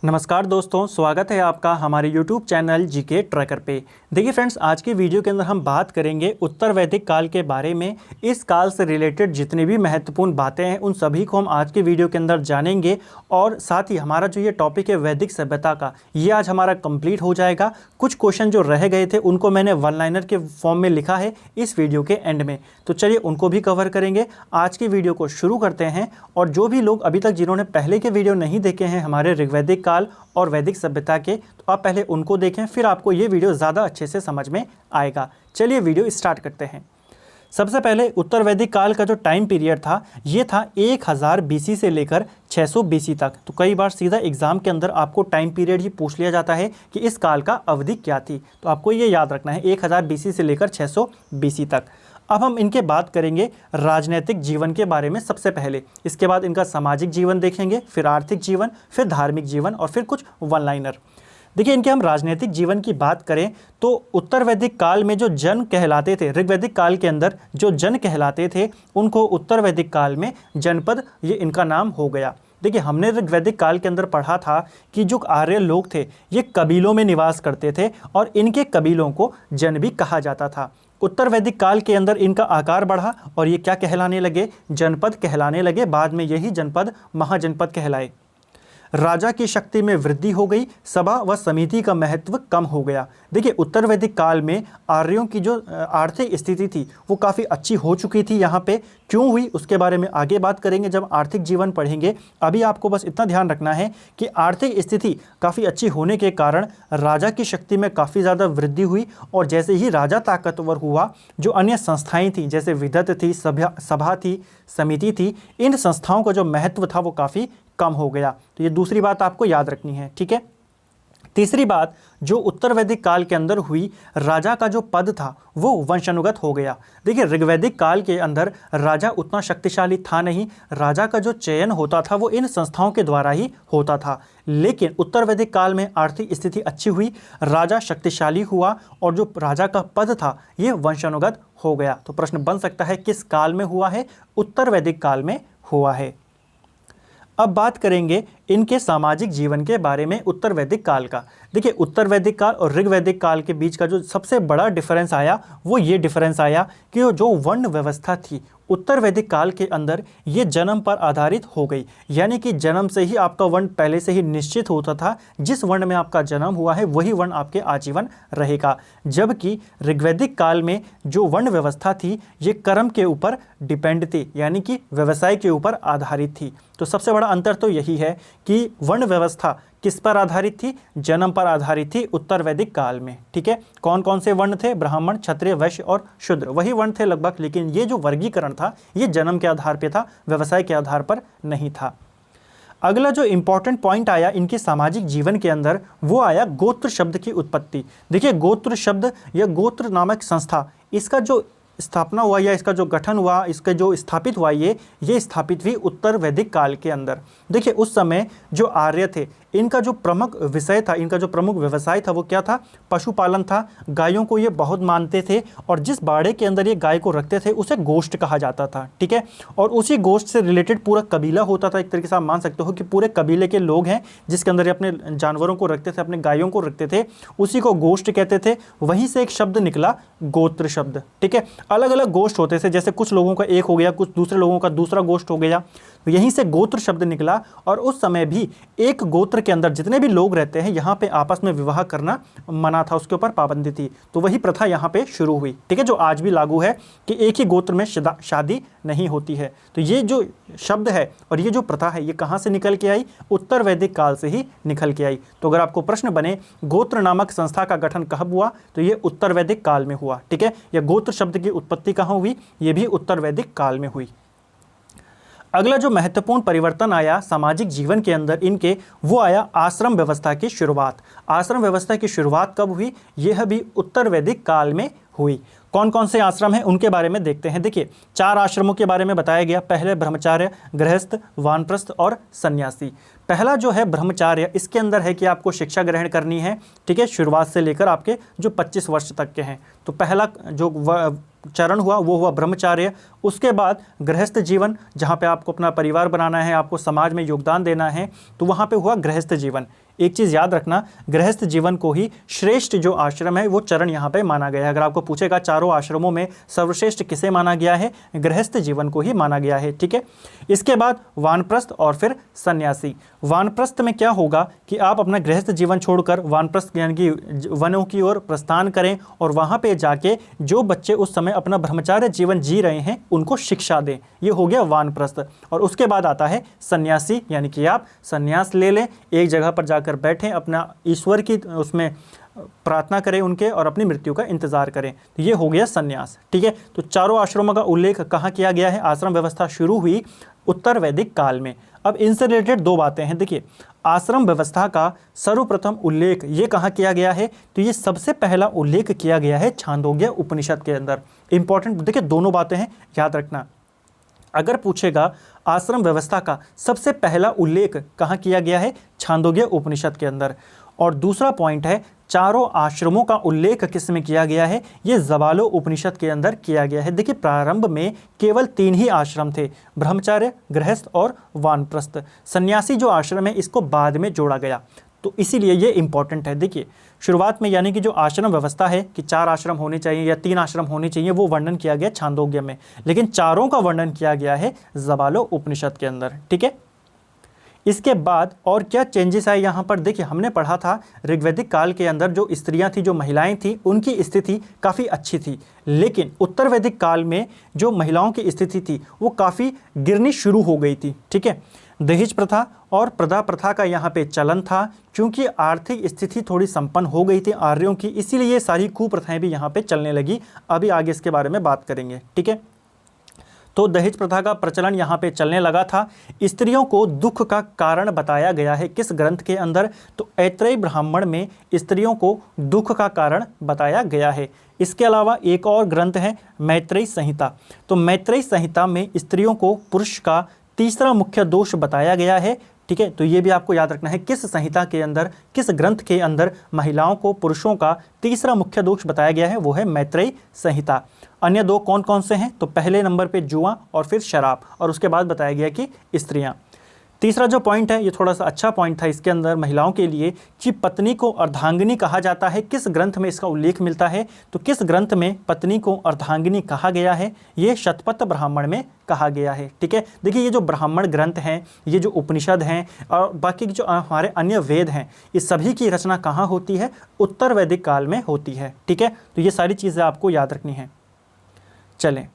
नमस्कार दोस्तों, स्वागत है आपका हमारे YouTube चैनल जीके ट्रैकर पे। देखिए फ्रेंड्स, आज की वीडियो के अंदर हम बात करेंगे उत्तर वैदिक काल के बारे में। इस काल से रिलेटेड जितनी भी महत्वपूर्ण बातें हैं उन सभी को हम आज की वीडियो के अंदर जानेंगे और साथ ही हमारा जो ये टॉपिक है वैदिक सभ्यता का, ये आज हमारा कंप्लीट हो जाएगा। कुछ क्वेश्चन जो रह गए थे उनको मैंने वन लाइनर के फॉर्म में लिखा है इस वीडियो के एंड में, तो चलिए उनको भी कवर करेंगे। आज की वीडियो को शुरू करते हैं। और जो भी लोग अभी तक जिन्होंने पहले के वीडियो नहीं देखे हैं हमारे ऋग्वैदिक काल और वैदिक सभ्यता के, तो आप पहले उनको देखें, फिर आपको ये वीडियो ज़्यादा अच्छे से समझ में आएगा। चलिए वीडियो स्टार्ट करते हैं। सबसे पहले उत्तर वैदिक काल का जो टाइम पीरियड था ये था 1000 BC से लेकर 600 BC तक। तो कई बार सीधा एग्जाम के अंदर आपको टाइम पीरियड ही पूछ लिया जाता है कि इस काल का अवधि क्या थी, तो आपको ये याद रखना है 1000 BC से लेकर 600 BC तक। अब हम इनके बात करेंगे राजनीतिक जीवन के बारे में सबसे पहले, इसके बाद इनका सामाजिक जीवन देखेंगे, फिर आर्थिक जीवन, फिर धार्मिक जीवन और फिर कुछ वन लाइनर। देखिए, इनके हम राजनीतिक जीवन की बात करें तो उत्तर वैदिक काल में जो जन कहलाते थे, ऋग्वैदिक काल के अंदर जो जन कहलाते थे उनको उत्तर वैदिक काल में जनपद, ये इनका नाम हो गया। देखिए, हमने ऋग्वैदिक काल के अंदर पढ़ा था कि जो आर्य लोग थे ये कबीलों में निवास करते थे और इनके कबीलों को जन भी कहा जाता था। उत्तर वैदिक काल के अंदर इनका आकार बढ़ा और ये क्या कहलाने लगे? जनपद कहलाने लगे। बाद में यही जनपद महाजनपद कहलाए। राजा की शक्ति में वृद्धि हो गई, सभा व समिति का महत्व कम हो गया। देखिए, उत्तर वैदिक काल में आर्यों की जो आर्थिक स्थिति थी वो काफ़ी अच्छी हो चुकी थी। यहाँ पे क्यों हुई उसके बारे में आगे बात करेंगे जब आर्थिक जीवन पढ़ेंगे। अभी आपको बस इतना ध्यान रखना है कि आर्थिक स्थिति काफ़ी अच्छी होने के कारण राजा की शक्ति में काफ़ी ज़्यादा वृद्धि हुई और जैसे ही राजा ताकतवर हुआ, जो अन्य संस्थाएं थीं जैसे विधत थी, सभा थी, समिति थी, इन संस्थाओं का जो महत्व था वो काफ़ी कम हो गया। तो ये दूसरी बात आपको याद रखनी है, ठीक है। तीसरी बात जो उत्तर वैदिक काल के अंदर हुई, राजा का जो पद था वो वंशानुगत हो गया। देखिए, ऋग्वैदिक काल के अंदर राजा उतना शक्तिशाली था नहीं, राजा का जो चयन होता था वो इन संस्थाओं के द्वारा ही होता था। लेकिन उत्तर वैदिक काल में आर्थिक स्थिति अच्छी हुई, राजा शक्तिशाली हुआ और जो राजा का पद था ये वंशानुगत हो गया। तो प्रश्न बन सकता है किस काल में हुआ है? उत्तर वैदिक काल में हुआ है। अब बात करेंगे इनके सामाजिक जीवन के बारे में उत्तर वैदिक काल का। देखिए, उत्तर वैदिक काल और ऋग्वैदिक काल के बीच का जो सबसे बड़ा डिफरेंस आया वो ये डिफरेंस आया कि जो वर्ण व्यवस्था थी उत्तर वैदिक काल के अंदर ये जन्म पर आधारित हो गई। यानी कि जन्म से ही आपका वर्ण पहले से ही निश्चित होता था, जिस वर्ण में आपका जन्म हुआ है वही वर्ण आपके आजीवन रहेगा। जबकि ऋग्वैदिक काल में जो वर्ण व्यवस्था थी ये कर्म के ऊपर डिपेंड थी, यानी कि व्यवसाय के ऊपर आधारित थी। तो सबसे बड़ा अंतर तो यही है कि वर्ण व्यवस्था किस पर आधारित थी? जन्म पर आधारित थी उत्तर वैदिक काल में, ठीक है। कौन कौन से वर्ण थे? ब्राह्मण, क्षत्रिय, वैश्य और शूद्र, वही वर्ण थे लगभग। लेकिन ये जो वर्गीकरण था ये जन्म के आधार पर था, व्यवसाय के आधार पर नहीं था। अगला जो इंपॉर्टेंट पॉइंट आया इनके सामाजिक जीवन के अंदर वो आया गोत्र शब्द की उत्पत्ति। देखिए, गोत्र शब्द या गोत्र नामक संस्था, इसका जो स्थापना हुआ या इसका जो गठन हुआ, इसका जो स्थापित हुआ, ये स्थापित हुई उत्तर वैदिक काल के अंदर। देखिए, उस समय जो आर्य थे इनका जो प्रमुख विषय था, इनका जो प्रमुख व्यवसाय था वो क्या था? पशुपालन था। गायों को ये बहुत मानते थे और जिस बाड़े के अंदर ये गाय को रखते थे उसे गोष्ठ कहा जाता था, ठीक है। और उसी गोष्ठ से रिलेटेड पूरा कबीला होता था। एक तरीके से आप मान सकते हो कि पूरे कबीले के लोग हैं जिसके अंदर ये अपने जानवरों को रखते थे, अपने गायों को रखते थे, उसी को गोष्ठ कहते थे। वहीं से एक शब्द निकला गोत्र शब्द, ठीक है। अलग अलग गोष्ठ होते थे, जैसे कुछ लोगों का एक हो गया, कुछ दूसरे लोगों का दूसरा गोष्ठ हो गया, तो यहीं से गोत्र शब्द निकला। और उस समय भी एक गोत्र के अंदर जितने भी लोग रहते हैं यहाँ पे आपस में विवाह करना मना था, उसके ऊपर पाबंदी थी। तो वही प्रथा यहाँ पे शुरू हुई, ठीक है, जो आज भी लागू है कि एक ही गोत्र में शादी नहीं होती है। तो ये जो शब्द है और ये जो प्रथा है ये कहाँ से निकल के आई? उत्तर वैदिक काल से ही निकल के आई। तो अगर आपको प्रश्न बने गोत्र नामक संस्था का गठन कब हुआ, तो ये उत्तर वैदिक काल में हुआ, ठीक है। या गोत्र शब्द की उत्पत्ति कहाँ हुई? ये भी उत्तर वैदिक काल में हुई। अगला जो महत्वपूर्ण परिवर्तन आया सामाजिक जीवन के अंदर इनके, वो आया आश्रम व्यवस्था की शुरुआत। आश्रम व्यवस्था की शुरुआत कब हुई? यह भी उत्तर वैदिक काल में हुई। कौन कौन से आश्रम हैं उनके बारे में देखते हैं। देखिए 4 आश्रमों के बारे में बताया गया। पहले ब्रह्मचार्य, गृहस्थ, वानप्रस्थ और सन्यासी। पहला जो है ब्रह्मचार्य, इसके अंदर है कि आपको शिक्षा ग्रहण करनी है, ठीक है, शुरुआत से लेकर आपके जो 25 वर्ष तक के हैं। तो पहला जो चरण हुआ वो हुआ ब्रह्मचार्य। उसके बाद गृहस्थ जीवन, जहाँ पे आपको अपना परिवार बनाना है, आपको समाज में योगदान देना है, तो वहाँ पे हुआ गृहस्थ जीवन। एक चीज़ याद रखना, गृहस्थ जीवन को ही श्रेष्ठ जो आश्रम है वो चरण यहाँ पे माना गया है। अगर आपको पूछेगा चारों आश्रमों में सर्वश्रेष्ठ किसे माना गया है, गृहस्थ जीवन को ही माना गया है, ठीक है। इसके बाद वानप्रस्थ और फिर सन्यासी। वानप्रस्थ में क्या होगा कि आप अपना गृहस्थ जीवन छोड़कर वानप्रस्थ यानी कि वनों की ओर प्रस्थान करें और वहाँ पे जाके जो बच्चे उस समय अपना ब्रह्मचार्य जीवन जी रहे हैं उनको शिक्षा दें। ये हो गया वानप्रस्थ। और उसके बाद आता है सन्यासी, यानी कि आप सन्यास ले लें, एक जगह पर जाकर बैठें, अपना ईश्वर की उसमें प्रार्थना करें उनके और अपनी मृत्यु का इंतजार करें। तो ये हो गया सन्यास, ठीक है। तो चारों आश्रमों का उल्लेख कहाँ किया गया है? आश्रम व्यवस्था शुरू हुई उत्तर वैदिक काल में। अब इनसे रिलेटेड 2 बातें हैं। देखिए आश्रम व्यवस्था का सर्वप्रथम उल्लेख ये कहाँ किया गया है? तो ये सबसे पहला उल्लेख किया गया है छांदोग्य उपनिषद के अंदर। इंपॉर्टेंट, देखिए दोनों बातें हैं, याद रखना। अगर पूछेगा आश्रम व्यवस्था का सबसे पहला उल्लेख कहाँ किया गया है? छांदोग्य उपनिषद के अंदर। और दूसरा पॉइंट है चारों आश्रमों का उल्लेख किस में किया गया है? ये जवालो उपनिषद के अंदर किया गया है। देखिए प्रारंभ में केवल 3 ही आश्रम थे, ब्रह्मचार्य, गृहस्थ और वानप्रस्थ। सन्यासी जो आश्रम है इसको बाद में जोड़ा गया, तो इसीलिए ये इंपॉर्टेंट है। देखिए शुरुआत में यानी कि जो आश्रम व्यवस्था है कि 4 आश्रम होने चाहिए या 3 आश्रम होने चाहिए, वो वर्णन किया गया छांदोग्य में, लेकिन चारों का वर्णन किया गया है जवालो उपनिषद के अंदर, ठीक है। इसके बाद और क्या चेंजेस आए यहाँ पर? देखिए हमने पढ़ा था ऋग्वैदिक काल के अंदर जो स्त्रियां थी, जो महिलाएं थी, उनकी स्थिति काफ़ी अच्छी थी, लेकिन उत्तर वैदिक काल में जो महिलाओं की स्थिति थी वो काफ़ी गिरनी शुरू हो गई थी, ठीक है। दहेज प्रथा और प्रदा प्रथा का यहाँ पे चलन था, क्योंकि आर्थिक स्थिति थोड़ी संपन्न हो गई थी आर्यों की, इसीलिए सारी कुप्रथाएं भी यहाँ पे चलने लगी। अभी आगे इसके बारे में बात करेंगे, ठीक है। तो दहेज प्रथा का प्रचलन यहाँ पे चलने लगा था। स्त्रियों को दुख का कारण बताया गया है किस ग्रंथ के अंदर? तो ऐत्रेय ब्राह्मण में स्त्रियों को दुख का कारण बताया गया है। इसके अलावा एक और ग्रंथ है मैत्रेय संहिता। तो मैत्रेय संहिता में स्त्रियों को पुरुष का तीसरा मुख्य दोष बताया गया है, ठीक है। तो ये भी आपको याद रखना है किस संहिता के अंदर, किस ग्रंथ के अंदर महिलाओं को पुरुषों का तीसरा मुख्य दोष बताया गया है, वो है मैत्रेय संहिता। अन्य 2 कौन कौन से हैं? तो पहले नंबर पे जुआ और फिर शराब, और उसके बाद बताया गया कि स्त्रियां। तीसरा जो पॉइंट है ये थोड़ा सा अच्छा पॉइंट था इसके अंदर महिलाओं के लिए कि पत्नी को अर्धांगिनी कहा जाता है। किस ग्रंथ में इसका उल्लेख मिलता है? तो किस ग्रंथ में पत्नी को अर्धांगिनी कहा गया है? ये शतपथ ब्राह्मण में कहा गया है, ठीक है। देखिए ये जो ब्राह्मण ग्रंथ हैं, ये जो उपनिषद हैं और बाकी जो हमारे अन्य वेद हैं, ये सभी की रचना कहाँ होती है? उत्तर वैदिक काल में होती है, ठीक है। तो ये सारी चीज़ें आपको याद रखनी है। चलें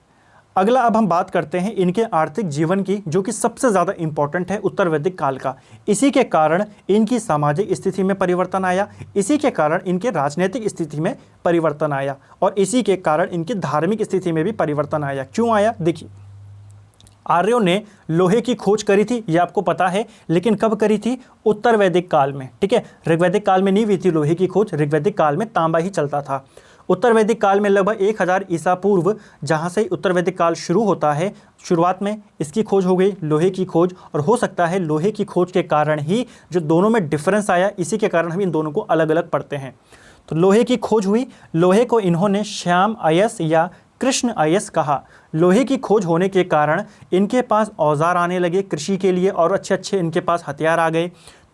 अगला, अब हम बात करते हैं इनके आर्थिक जीवन की, जो कि सबसे ज़्यादा इंपॉर्टेंट है उत्तर वैदिक काल का। इसी के कारण इनकी सामाजिक स्थिति में परिवर्तन आया, इसी के कारण इनके राजनीतिक स्थिति में परिवर्तन आया, और इसी के कारण इनकी धार्मिक स्थिति में भी परिवर्तन आया। क्यों आया? देखिए आर्यों ने लोहे की खोज करी थी, ये आपको पता है, लेकिन कब करी थी? उत्तर वैदिक काल में, ठीक है। ऋग्वैदिक काल में नहीं हुई थी लोहे की खोज, ऋग्वैदिक काल में तांबा ही चलता था। उत्तर वैदिक काल में लगभग 1000 ईसा पूर्व, जहाँ से उत्तर वैदिक काल शुरू होता है, शुरुआत में इसकी खोज हो गई, लोहे की खोज। और हो सकता है लोहे की खोज के कारण ही जो दोनों में डिफरेंस आया, इसी के कारण हम इन दोनों को अलग अलग पढ़ते हैं। तो लोहे की खोज हुई, लोहे को इन्होंने श्याम अयस या कृष्ण अयस कहा। लोहे की खोज होने के कारण इनके पास औजार आने लगे कृषि के लिए, और अच्छे अच्छे इनके पास हथियार आ गए।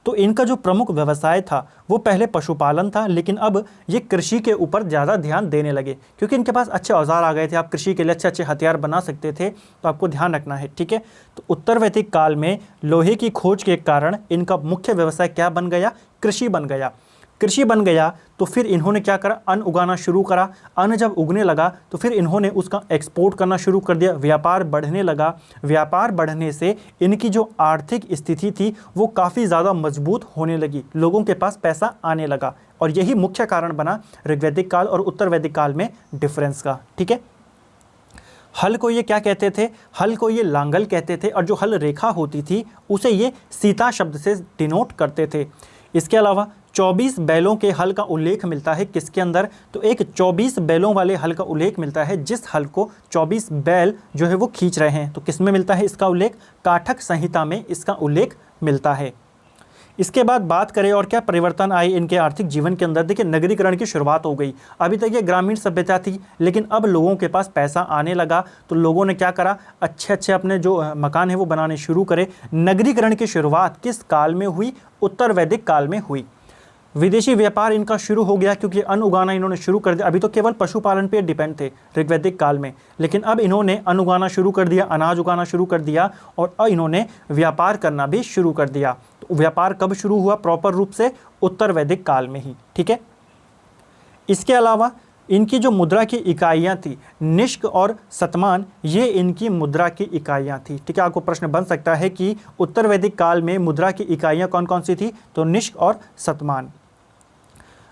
तो इनका जो प्रमुख व्यवसाय था वो पहले पशुपालन था, लेकिन अब ये कृषि के ऊपर ज़्यादा ध्यान देने लगे, क्योंकि इनके पास अच्छे औजार आ गए थे। आप कृषि के लिए अच्छे अच्छे हथियार बना सकते थे, तो आपको ध्यान रखना है, ठीक है। तो उत्तर वैदिक काल में लोहे की खोज के कारण इनका मुख्य व्यवसाय क्या बन गया? कृषि बन गया। कृषि बन गया तो फिर इन्होंने क्या करा? अन्न उगाना शुरू करा। अन्न जब उगने लगा तो फिर इन्होंने उसका एक्सपोर्ट करना शुरू कर दिया, व्यापार बढ़ने लगा। व्यापार बढ़ने से इनकी जो आर्थिक स्थिति थी वो काफ़ी ज़्यादा मजबूत होने लगी, लोगों के पास पैसा आने लगा, और यही मुख्य कारण बना ऋग्वैदिक काल और उत्तर वैदिक काल में डिफरेंस का, ठीक है। हल को ये क्या कहते थे? हल को ये लांगल कहते थे, और जो हल रेखा होती थी उसे ये सीता शब्द से डिनोट करते थे। इसके अलावा 24 बैलों के हल का उल्लेख मिलता है किसके अंदर? तो एक 24 बैलों वाले हल का उल्लेख मिलता है, जिस हल को 24 बैल जो है वो खींच रहे हैं। तो किस में मिलता है इसका उल्लेख? काठक संहिता में इसका उल्लेख मिलता है। इसके बाद बात करें और क्या परिवर्तन आए इनके आर्थिक जीवन के अंदर। देखिए, नगरीकरण की शुरुआत हो गई। अभी तक ये ग्रामीण सभ्यता थी, लेकिन अब लोगों के पास पैसा आने लगा, तो लोगों ने क्या करा, अच्छे अच्छे अपने जो मकान है वो बनाने शुरू करे। नगरीकरण की शुरुआत किस काल में हुई? उत्तर वैदिक काल में हुई। विदेशी व्यापार इनका शुरू हो गया, क्योंकि अन्न उगाना इन्होंने शुरू कर दिया। अभी तो केवल पशुपालन पे डिपेंड थे ऋग्वैदिक काल में, लेकिन अब इन्होंने अन्न उगाना शुरू कर दिया, अनाज उगाना शुरू कर दिया, और अब इन्होंने व्यापार करना भी शुरू कर दिया। तो व्यापार कब शुरू हुआ प्रॉपर रूप से? उत्तर वैदिक काल में ही। ठीक है, इसके अलावा इनकी जो मुद्रा की इकाइयाँ थी, निष्क और शतमान, ये इनकी मुद्रा की इकाइयाँ थी। ठीक है, आपको प्रश्न बन सकता है कि उत्तर वैदिक काल में मुद्रा की इकाइयाँ कौन कौन सी थी? तो निष्क और शतमान।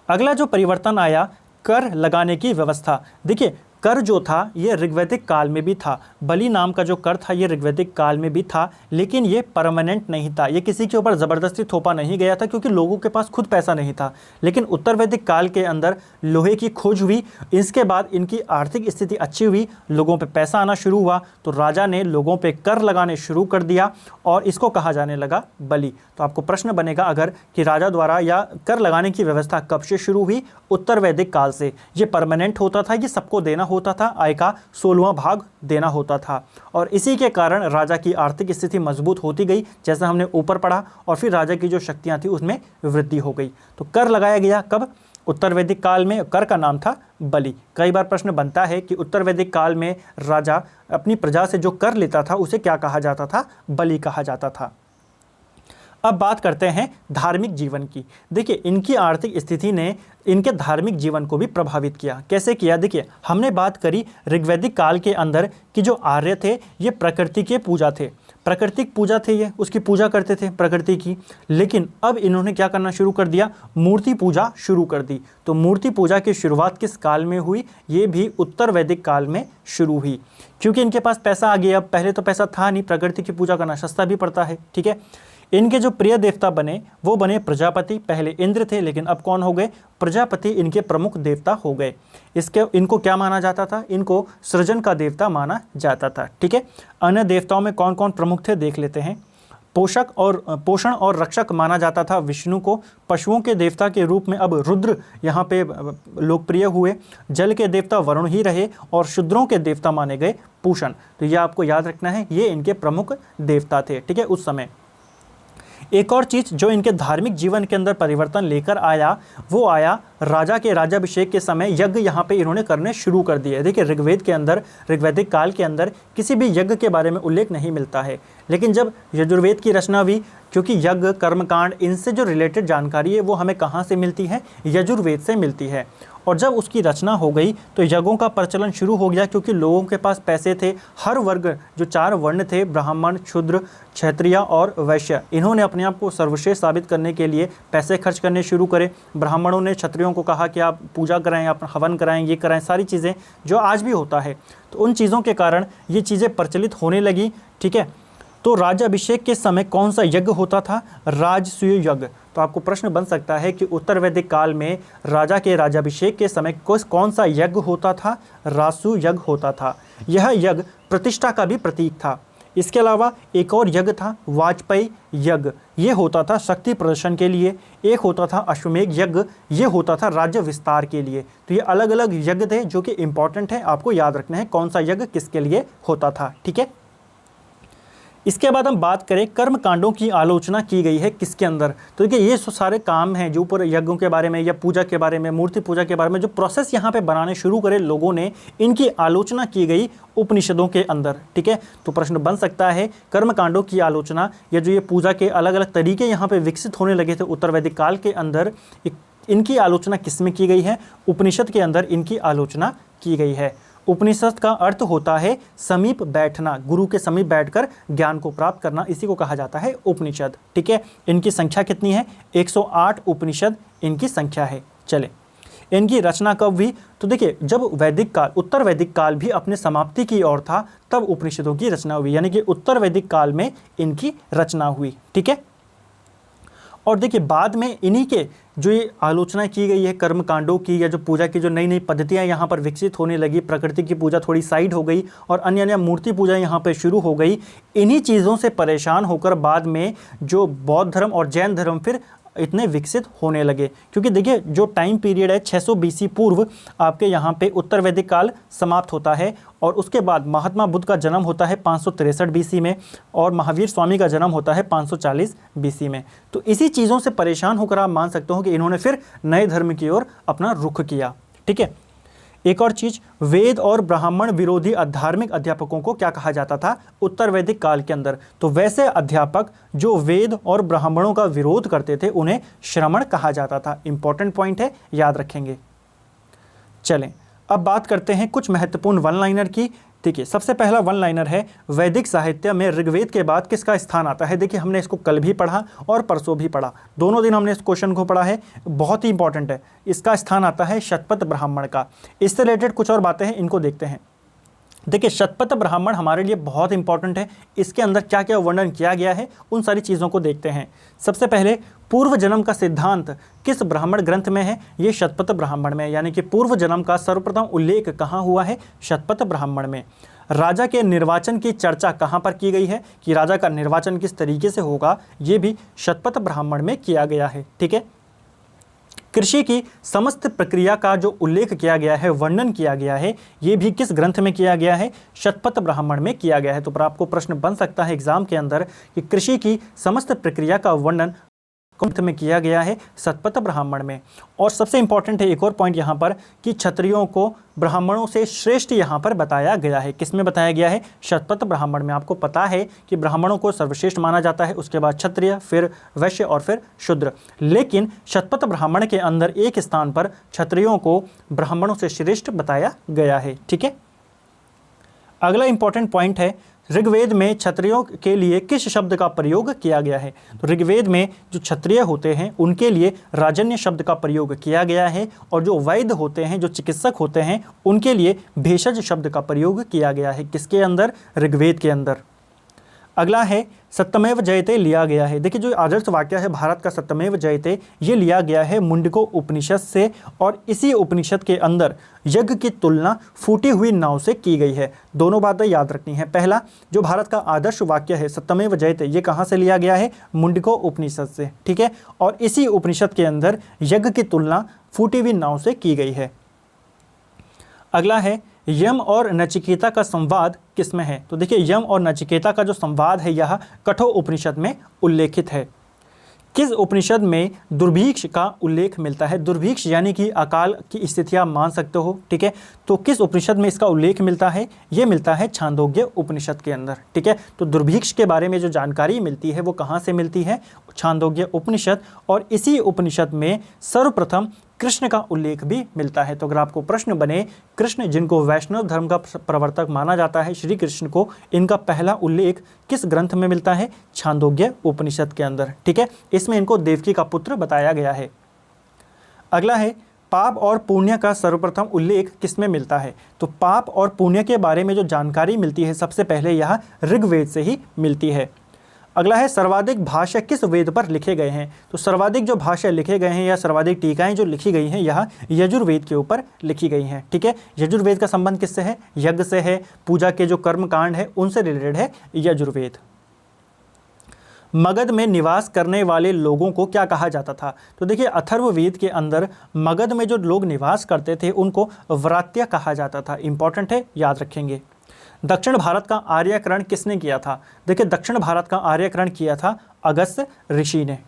अगला जो परिवर्तन आया, कर लगाने की व्यवस्था। देखिए, कर जो था ये ऋग्वैदिक काल में भी था। बलि नाम का जो कर था ये ऋग्वैदिक काल में भी था, लेकिन ये परमानेंट नहीं था। ये किसी के ऊपर ज़बरदस्ती थोपा नहीं गया था, क्योंकि लोगों के पास खुद पैसा नहीं था। लेकिन उत्तर वैदिक काल के अंदर लोहे की खोज हुई, इसके बाद इनकी आर्थिक स्थिति अच्छी हुई, लोगों पे पैसा आना शुरू हुआ, तो राजा ने लोगों पे कर लगाने शुरू कर दिया, और इसको कहा जाने लगा बलि। तो आपको प्रश्न बनेगा अगर कि राजा द्वारा या कर लगाने की व्यवस्था कब से शुरू हुई? उत्तर वैदिक काल से। ये परमानेंट होता था, ये सबको देना होता था, आय का 16वां भाग देना होता था, और इसी के कारण राजा की आर्थिक स्थिति मजबूत होती गई, जैसा हमने ऊपर पढ़ा, और फिर राजा की जो शक्तियां थी उसमें वृद्धि हो गई। तो कर लगाया गया कब? उत्तर वैदिक काल में। कर का नाम था बलि। कई बार प्रश्न बनता है कि उत्तर वैदिक काल में राजा अपनी प्रजा से जो कर लेता था उसे क्या कहा जाता था? बलि कहा जाता था। अब बात करते हैं धार्मिक जीवन की। देखिए, इनकी आर्थिक स्थिति ने इनके धार्मिक जीवन को भी प्रभावित किया। कैसे किया? देखिए, हमने बात करी ऋग्वैदिक काल के अंदर कि जो आर्य थे ये प्रकृति के पूजा थे, प्राकृतिक पूजा थे, ये उसकी पूजा करते थे प्रकृति की। लेकिन अब इन्होंने क्या करना शुरू कर दिया? मूर्ति पूजा शुरू कर दी। तो मूर्ति पूजा की शुरुआत किस काल में हुई? ये भी उत्तर वैदिक काल में शुरू हुई, क्योंकि इनके पास पैसा आ गया। अब पहले तो पैसा था नहीं, प्रकृति की पूजा करना सस्ता भी पड़ता है। ठीक है, इनके जो प्रिय देवता बने वो बने प्रजापति। पहले इंद्र थे, लेकिन अब कौन हो गए? प्रजापति इनके प्रमुख देवता हो गए। इनको क्या माना जाता था? इनको सृजन का देवता माना जाता था। ठीक है, अन्य देवताओं में कौन कौन प्रमुख थे देख लेते हैं। पोषण और रक्षक माना जाता था विष्णु को। पशुओं के देवता के रूप में अब रुद्र यहाँ पे लोकप्रिय हुए। जल के देवता वरुण ही रहे, और शूद्रों के देवता माने गए पूषण। तो ये आपको याद रखना है, ये इनके प्रमुख देवता थे। ठीक है, उस समय एक और चीज़ जो इनके धार्मिक जीवन के अंदर परिवर्तन लेकर आया, वो आया राजा के राज्याभिषेक के समय यज्ञ यहाँ पे इन्होंने करने शुरू कर दिए। देखिए, ऋग्वेद के अंदर, ऋग्वैदिक काल के अंदर किसी भी यज्ञ के बारे में उल्लेख नहीं मिलता है, लेकिन जब यजुर्वेद की रचना हुई, क्योंकि यज्ञ, कर्मकांड, इनसे जो रिलेटेड जानकारी है वो हमें कहाँ से मिलती है? यजुर्वेद से मिलती है। और जब उसकी रचना हो गई तो यज्ञों का प्रचलन शुरू हो गया, क्योंकि लोगों के पास पैसे थे। हर वर्ग, जो 4 वर्ण थे, ब्राह्मण, शूद्र, क्षत्रिय और वैश्य, इन्होंने अपने आप को सर्वश्रेष्ठ साबित करने के लिए पैसे खर्च करने शुरू करे। ब्राह्मणों ने क्षत्रियों को कहा कि आप पूजा कराएं, आप हवन कराएं, ये कराएं, सारी चीज़ें जो आज भी होता है। तो उन चीज़ों के कारण ये चीज़ें प्रचलित होने लगी। ठीक है, तो राज्याभिषेक के समय कौन सा यज्ञ होता था? राजसूय यज्ञ। तो आपको प्रश्न बन सकता है कि उत्तर वैदिक काल में राजा के राज्याभिषेक के समय कौन सा यज्ञ होता था? राजसूय यज्ञ होता था। यह यज्ञ प्रतिष्ठा का भी प्रतीक था। इसके अलावा एक और यज्ञ था वाजपेयी यज्ञ, ये होता था शक्ति प्रदर्शन के लिए। एक होता था अश्वमेध यज्ञ, ये होता था राज्य विस्तार के लिए। तो ये अलग अलग यज्ञ थे जो कि इंपॉर्टेंट है, आपको याद रखना है कौन सा यज्ञ किसके लिए होता था। ठीक है, इसके बाद हम बात करें कर्म कांडों की आलोचना की गई है किसके अंदर। तो देखिए, ये सारे काम हैं जो ऊपर यज्ञों के बारे में या पूजा के बारे में, मूर्ति पूजा के बारे में जो प्रोसेस यहाँ पे बनाने शुरू करे लोगों ने, इनकी आलोचना की गई उपनिषदों के अंदर। ठीक है, तो प्रश्न बन सकता है कर्म कांडों की आलोचना या जो ये पूजा के अलग अलग तरीके यहाँ पे विकसित होने लगे थे उत्तर वैदिक काल के अंदर, इनकी आलोचना किस में की गई है? उपनिषद के अंदर इनकी आलोचना की गई है। उपनिषद का अर्थ होता है समीप बैठना, गुरु के समीप बैठकर ज्ञान को प्राप्त करना, इसी को कहा जाता है उपनिषद। ठीक है, इनकी संख्या कितनी है? 108 उपनिषद इनकी संख्या है। चले, इनकी रचना कब हुई? तो देखिए, जब वैदिक काल, उत्तर वैदिक काल भी अपने समाप्ति की ओर था, तब उपनिषदों की रचना हुई, यानी कि उत्तर वैदिक काल में इनकी रचना हुई। ठीक है, और देखिए बाद में इन्हीं के जो ये आलोचना की गई है कर्म कांडों की या जो पूजा की जो नई नई पद्धतियाँ यहाँ पर विकसित होने लगी, प्रकृति की पूजा थोड़ी साइड हो गई और अन्य अन्य मूर्ति पूजा यहाँ पर शुरू हो गई, इन्हीं चीज़ों से परेशान होकर बाद में जो बौद्ध धर्म और जैन धर्म फिर इतने विकसित होने लगे। क्योंकि देखिए जो टाइम पीरियड है 600 BC पूर्व आपके यहाँ पे उत्तर वैदिक काल समाप्त होता है और उसके बाद महात्मा बुद्ध का जन्म होता है 563 BC में और महावीर स्वामी का जन्म होता है 540 BC में। तो इसी चीज़ों से परेशान होकर आप मान सकते हो कि इन्होंने फिर नए धर्म की ओर अपना रुख किया। ठीक है, एक और चीज, वेद और ब्राह्मण विरोधी धार्मिक अध्यापकों को क्या कहा जाता था उत्तर वैदिक काल के अंदर? तो वैसे अध्यापक जो वेद और ब्राह्मणों का विरोध करते थे उन्हें श्रमण कहा जाता था। इंपॉर्टेंट पॉइंट है, याद रखेंगे। चलें अब बात करते हैं कुछ महत्वपूर्ण वन लाइनर की। देखिए सबसे पहला वन लाइनर है, वैदिक साहित्य में ऋग्वेद के बाद किसका स्थान आता है? देखिए हमने इसको कल भी पढ़ा और परसों भी पढ़ा, दोनों दिन हमने इस क्वेश्चन को पढ़ा है, बहुत ही इंपॉर्टेंट है। इसका स्थान आता है शतपथ ब्राह्मण का। इससे रिलेटेड कुछ और बातें हैं, इनको देखते हैं। देखिए शतपथ ब्राह्मण हमारे लिए बहुत इंपॉर्टेंट है। इसके अंदर क्या क्या वर्णन किया गया है उन सारी चीज़ों को देखते हैं। सबसे पहले पूर्व जन्म का सिद्धांत किस ब्राह्मण ग्रंथ में है? ये शतपथ ब्राह्मण में, यानी कि पूर्व जन्म का सर्वप्रथम उल्लेख कहाँ हुआ है? शतपथ ब्राह्मण में। राजा के निर्वाचन की चर्चा कहाँ पर की गई है कि राजा का निर्वाचन किस तरीके से होगा? ये भी शतपथ ब्राह्मण में किया गया है। ठीक है, कृषि की समस्त प्रक्रिया का जो उल्लेख किया गया है, वर्णन किया गया है, ये भी किस ग्रंथ में किया गया है? शतपथ ब्राह्मण में किया गया है। तो पर आपको प्रश्न बन सकता है एग्जाम के अंदर कि कृषि की समस्त प्रक्रिया का वर्णन ग्रंथ में किया गया है? शतपथ ब्राह्मण में। और सबसे इंपॉर्टेंट है एक और पॉइंट यहाँ पर कि क्षत्रियों को ब्राह्मणों से श्रेष्ठ यहाँ पर बताया गया है। किस में बताया गया है? शतपथ ब्राह्मण में। आपको पता है कि ब्राह्मणों को सर्वश्रेष्ठ माना जाता है, उसके बाद क्षत्रिय, फिर वैश्य और फिर शूद्र। लेकिन शतपथ ब्राह्मण के अंदर एक स्थान पर क्षत्रियों को ब्राह्मणों से श्रेष्ठ बताया गया है। ठीक है, अगला इंपॉर्टेंट पॉइंट है, ऋग्वेद में क्षत्रियों के लिए किस शब्द का प्रयोग किया गया है? तो ऋग्वेद में जो क्षत्रिय होते हैं उनके लिए राजन्य शब्द का प्रयोग किया गया है और जो वैद्य होते हैं, जो चिकित्सक होते हैं, उनके लिए भेषज शब्द का प्रयोग किया गया है। किसके अंदर? ऋग्वेद के अंदर। अगला है सत्यमेव जयते लिया गया है। देखिए जो आदर्श वाक्य है भारत का सत्यमेव जयते, ये लिया गया है मुंडको उपनिषद से और इसी उपनिषद के अंदर यज्ञ की तुलना फूटी हुई नाव से की गई है। दोनों बातें याद रखनी है। पहला जो भारत का आदर्श वाक्य है सत्यमेव जयते, ये कहाँ से लिया गया है? मुंडको उपनिषद से। ठीक है, और इसी उपनिषद के अंदर यज्ञ की तुलना फूटी हुई नाव से की गई है। अगला है यम और नचिकेता का संवाद किसमें है? तो देखिए यम और नचिकेता का जो संवाद है यह कठोर उपनिषद में उल्लेखित है। किस उपनिषद में दुर्भिक्ष का उल्लेख मिलता है? दुर्भिक्ष यानी कि अकाल की स्थिति आप मान सकते हो। ठीक है, तो किस उपनिषद में इसका उल्लेख मिलता है? ये मिलता है छांदोग्य उपनिषद के अंदर। ठीक है, तो दुर्भिक्ष के बारे में जो जानकारी मिलती है वो कहाँ से मिलती है? छांदोग्य उपनिषद। और इसी उपनिषद में सर्वप्रथम कृष्ण का उल्लेख भी मिलता है। तो अगर आपको प्रश्न बने, कृष्ण जिनको वैष्णव धर्म का प्रवर्तक माना जाता है, श्री कृष्ण को, इनका पहला उल्लेख किस ग्रंथ में मिलता है? छांदोग्य उपनिषद के अंदर। ठीक है, इसमें इनको देवकी का पुत्र बताया गया है। अगला है पाप और पुण्य का सर्वप्रथम उल्लेख किसमें मिलता है? तो पाप और पुण्य के बारे में जो जानकारी मिलती है सबसे पहले यह ऋग्वेद से ही मिलती है। अगला है सर्वाधिक भाष्य किस वेद पर लिखे गए हैं? तो सर्वाधिक जो भाष्य लिखे गए हैं या सर्वाधिक टीकाएं जो लिखी गई हैं यह यजुर्वेद के ऊपर लिखी गई हैं। ठीक है, यजुर्वेद का संबंध किससे है? यज्ञ से है। पूजा के जो कर्म कांड है उनसे रिलेटेड है यजुर्वेद। मगध में निवास करने वाले लोगों को क्या कहा जाता था? तो देखिए अथर्ववेद के अंदर मगध में जो लोग निवास करते थे उनको व्रात्य कहा जाता था। इंपॉर्टेंट है, याद रखेंगे। दक्षिण भारत का आर्यकरण किसने किया था? देखिए दक्षिण भारत का आर्यकरण किया था अगस्त्य ऋषि ने।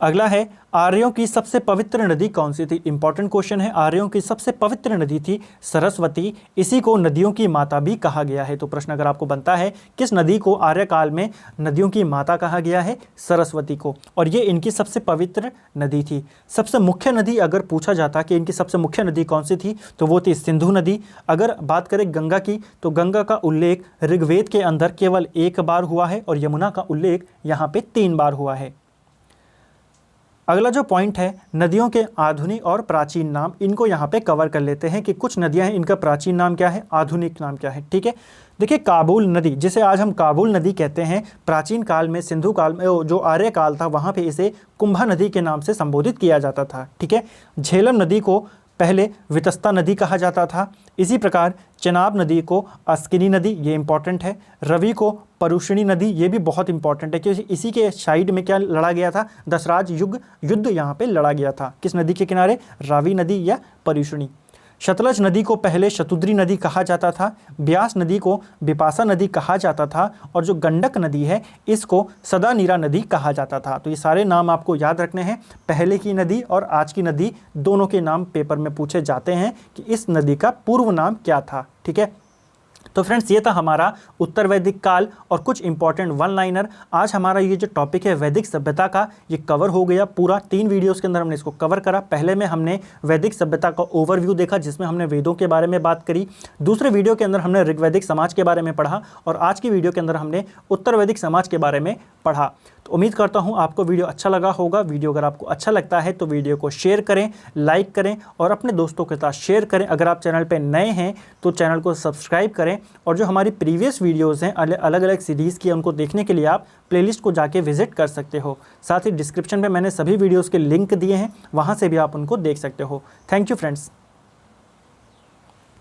अगला है आर्यों की सबसे पवित्र नदी कौन सी थी? इंपॉर्टेंट क्वेश्चन है। आर्यों की सबसे पवित्र नदी थी सरस्वती। इसी को नदियों की माता भी कहा गया है। तो प्रश्न अगर आपको बनता है किस नदी को आर्यकाल में नदियों की माता कहा गया है? सरस्वती को। और ये इनकी सबसे पवित्र नदी थी। सबसे मुख्य नदी अगर पूछा जाता कि इनकी सबसे मुख्य नदी कौन सी थी तो वो थी सिंधु नदी। अगर बात करें गंगा की तो गंगा का उल्लेख ऋग्वेद के अंदर केवल एक बार हुआ है और यमुना का उल्लेख यहाँ पे 3 बार हुआ है। अगला जो पॉइंट है, नदियों के आधुनिक और प्राचीन नाम, इनको यहाँ पे कवर कर लेते हैं कि कुछ नदियाँ हैं, इनका प्राचीन नाम क्या है, आधुनिक नाम क्या है। ठीक है, देखिए काबुल नदी, जिसे आज हम काबुल नदी कहते हैं, प्राचीन काल में, सिंधु काल में, जो आर्य काल था वहाँ पे इसे कुंभा नदी के नाम से संबोधित किया जाता था। ठीक है, झेलम नदी को पहले वितस्ता नदी कहा जाता था। इसी प्रकार चेनाब नदी को अस्किनी नदी, ये इंपॉर्टेंट है। रवि को परुषणी नदी, ये भी बहुत इंपॉर्टेंट है क्योंकि इसी के साइड में क्या लड़ा गया था, दशराज युद्ध यहाँ पे लड़ा गया था। किस नदी के किनारे, रावी नदी या परुषणी। सतलज नदी को पहले शतुद्री नदी कहा जाता था। ब्यास नदी को बिपाशा नदी कहा जाता था। और जो गंडक नदी है इसको सदानीरा नदी कहा जाता था। तो ये सारे नाम आपको याद रखने हैं। पहले की नदी और आज की नदी दोनों के नाम पेपर में पूछे जाते हैं कि इस नदी का पूर्व नाम क्या था। ठीक है, तो फ्रेंड्स ये था हमारा उत्तर वैदिक काल और कुछ इंपॉर्टेंट वन लाइनर। आज हमारा ये जो टॉपिक है वैदिक सभ्यता का, ये कवर हो गया पूरा। 3 वीडियोस के अंदर हमने इसको कवर करा। पहले में हमने वैदिक सभ्यता का ओवरव्यू देखा जिसमें हमने वेदों के बारे में बात करी। दूसरे वीडियो के अंदर हमने ऋग्वैदिक समाज के बारे में पढ़ा और आज की वीडियो के अंदर हमने उत्तर वैदिक समाज के बारे में पढ़ा। तो उम्मीद करता हूँ आपको वीडियो अच्छा लगा होगा। वीडियो अगर आपको अच्छा लगता है तो वीडियो को शेयर करें, लाइक करें और अपने दोस्तों के साथ शेयर करें। अगर आप चैनल पे नए हैं तो चैनल को सब्सक्राइब करें और जो हमारी प्रीवियस वीडियोस हैं अलग अलग सीरीज़ की, उनको देखने के लिए आप प्लेलिस्ट को जाके विजिट कर सकते हो। साथ ही डिस्क्रिप्शन में मैंने सभी वीडियोज़ के लिंक दिए हैं, वहाँ से भी आप उनको देख सकते हो। Thank you friends.